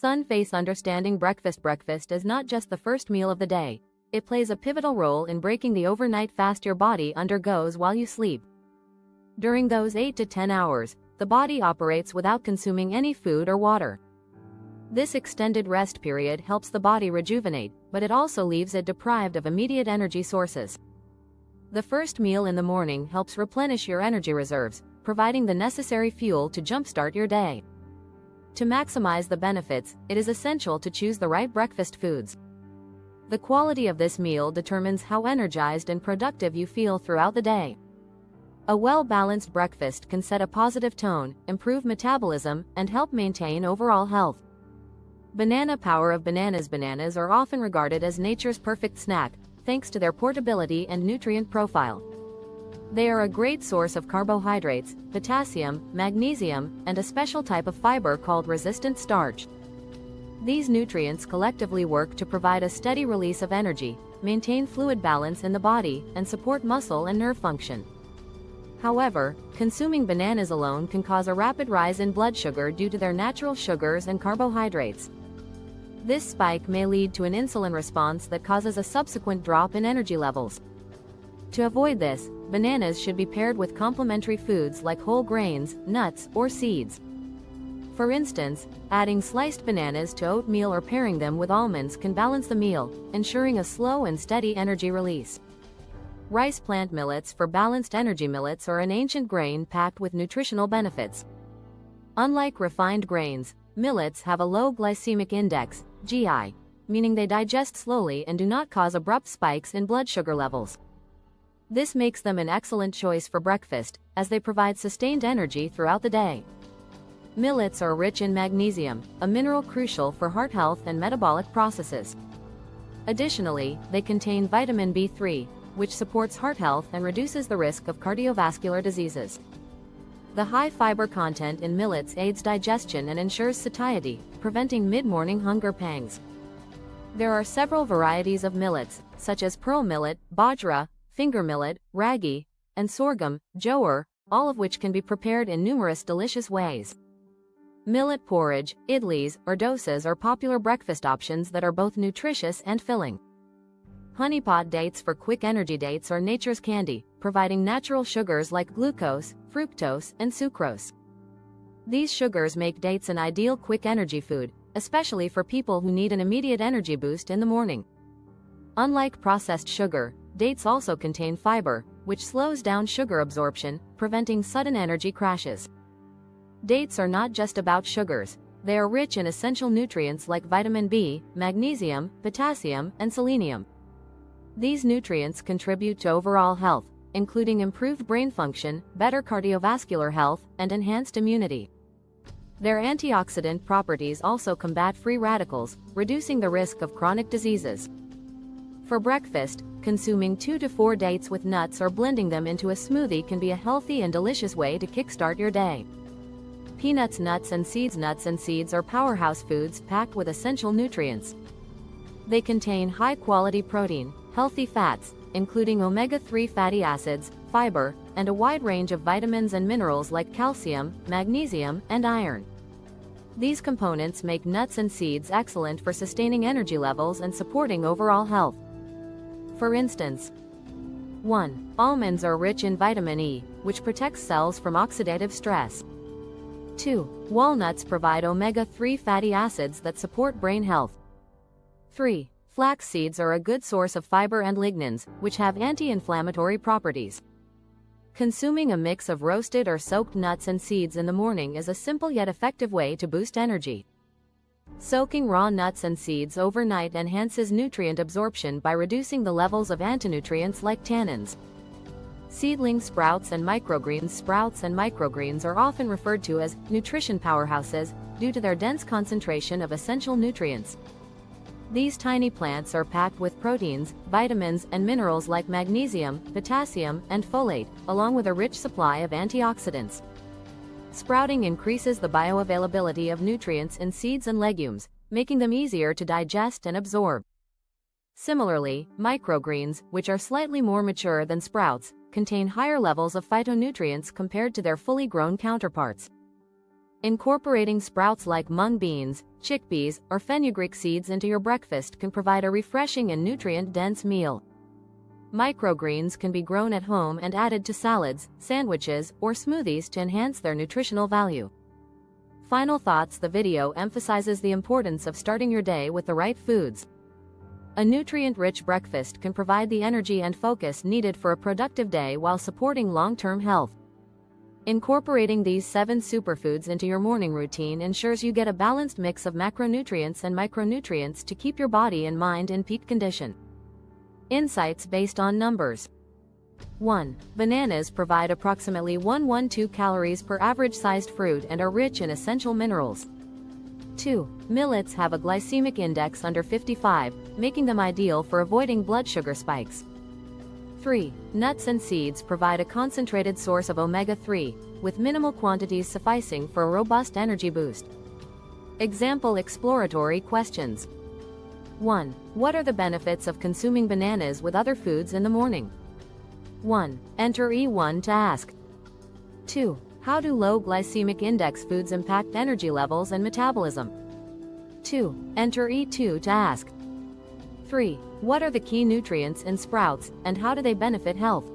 Sun Face understanding breakfast. Breakfast is not just the first meal of the day. It plays a pivotal role in breaking the overnight fast your body undergoes while you sleep. During those 8 to 10 hours, the body operates without consuming any food or water. This extended rest period helps the body rejuvenate, but it also leaves it deprived of immediate energy sources. The first meal in the morning helps replenish your energy reserves, providing the necessary fuel to jumpstart your day. To maximize the benefits, it is essential to choose the right breakfast foods. The quality of this meal determines how energized and productive you feel throughout the day. A well-balanced breakfast can set a positive tone, improve metabolism, and help maintain overall health. Banana power of bananas. Bananas are often regarded as nature's perfect snack, thanks to their portability and nutrient profile. They are a great source of carbohydrates, potassium, magnesium, and a special type of fiber called resistant starch. These nutrients collectively work to provide a steady release of energy, maintain fluid balance in the body, and support muscle and nerve function. However, consuming bananas alone can cause a rapid rise in blood sugar due to their natural sugars and carbohydrates. This spike may lead to an insulin response that causes a subsequent drop in energy levels. To avoid this, bananas should be paired with complementary foods like whole grains, nuts, or seeds. For instance, adding sliced bananas to oatmeal or pairing them with almonds can balance the meal, ensuring a slow and steady energy release. Rice plant millets. For balanced energy, millets are an ancient grain packed with nutritional benefits. Unlike refined grains, millets have a low glycemic index, GI, meaning they digest slowly and do not cause abrupt spikes in blood sugar levels. This makes them an excellent choice for breakfast, as they provide sustained energy throughout the day. Millets are rich in magnesium, a mineral crucial for heart health and metabolic processes. Additionally, they contain vitamin B3, which supports heart health and reduces the risk of cardiovascular diseases. The high fiber content in millets aids digestion and ensures satiety, preventing mid-morning hunger pangs. There are several varieties of millets, such as pearl millet, bajra, finger millet, ragi, and sorghum, jowar, all of which can be prepared in numerous delicious ways. Millet porridge, idlis, or dosas are popular breakfast options that are both nutritious and filling. Honeypot dates. For quick energy, dates are nature's candy, providing natural sugars like glucose, fructose, and sucrose. These sugars make dates an ideal quick energy food, especially for people who need an immediate energy boost in the morning. Unlike processed sugar, dates also contain fiber, which slows down sugar absorption, preventing sudden energy crashes. Dates are not just about sugars. They are rich in essential nutrients like vitamin B, magnesium, potassium, and selenium. These nutrients contribute to overall health, including improved brain function, better cardiovascular health, and enhanced immunity. Their antioxidant properties also combat free radicals, reducing the risk of chronic diseases. For breakfast, consuming 2 to 4 dates with nuts or blending them into a smoothie can be a healthy and delicious way to kickstart your day. Peanuts. Nuts and seeds. Nuts and seeds are powerhouse foods packed with essential nutrients. They contain high-quality protein, healthy fats, including omega-3 fatty acids, fiber, and a wide range of vitamins and minerals like calcium, magnesium, and iron. These components make nuts and seeds excellent for sustaining energy levels and supporting overall health. For instance, 1. Almonds are rich in vitamin E, which protects cells from oxidative stress. 2. Walnuts provide omega-3 fatty acids that support brain health. 3. Flax seeds are a good source of fiber and lignans, which have anti-inflammatory properties. Consuming a mix of roasted or soaked nuts and seeds in the morning is a simple yet effective way to boost energy. Soaking raw nuts and seeds overnight enhances nutrient absorption by reducing the levels of antinutrients like tannins. Seedling sprouts and microgreens. Sprouts and microgreens are often referred to as nutrition powerhouses due to their dense concentration of essential nutrients. These tiny plants are packed with proteins, vitamins, and minerals like magnesium, potassium, and folate, along with a rich supply of antioxidants. Sprouting increases the bioavailability of nutrients in seeds and legumes, making them easier to digest and absorb. Similarly, microgreens, which are slightly more mature than sprouts, contain higher levels of phytonutrients compared to their fully grown counterparts. Incorporating sprouts like mung beans, chickpeas, or fenugreek seeds into your breakfast can provide a refreshing and nutrient-dense meal. Microgreens can be grown at home and added to salads, sandwiches, or smoothies to enhance their nutritional value. Final thoughts: the video emphasizes the importance of starting your day with the right foods. A nutrient-rich breakfast can provide the energy and focus needed for a productive day while supporting long-term health. Incorporating these 7 superfoods into your morning routine ensures you get a balanced mix of macronutrients and micronutrients to keep your body and mind in peak condition. Insights based on numbers. 1. Bananas provide approximately 112 calories per average-sized fruit and are rich in essential minerals. 2. Millets have a glycemic index under 55, making them ideal for avoiding blood sugar spikes. 3. Nuts and seeds provide a concentrated source of omega-3, with minimal quantities sufficing for a robust energy boost. Example exploratory questions. 1. What are the benefits of consuming bananas with other foods in the morning? 1. Enter E1 to ask. 2. How do low glycemic index foods impact energy levels and metabolism? 2. Enter E2 to ask. 3. What are the key nutrients in sprouts, and how do they benefit health?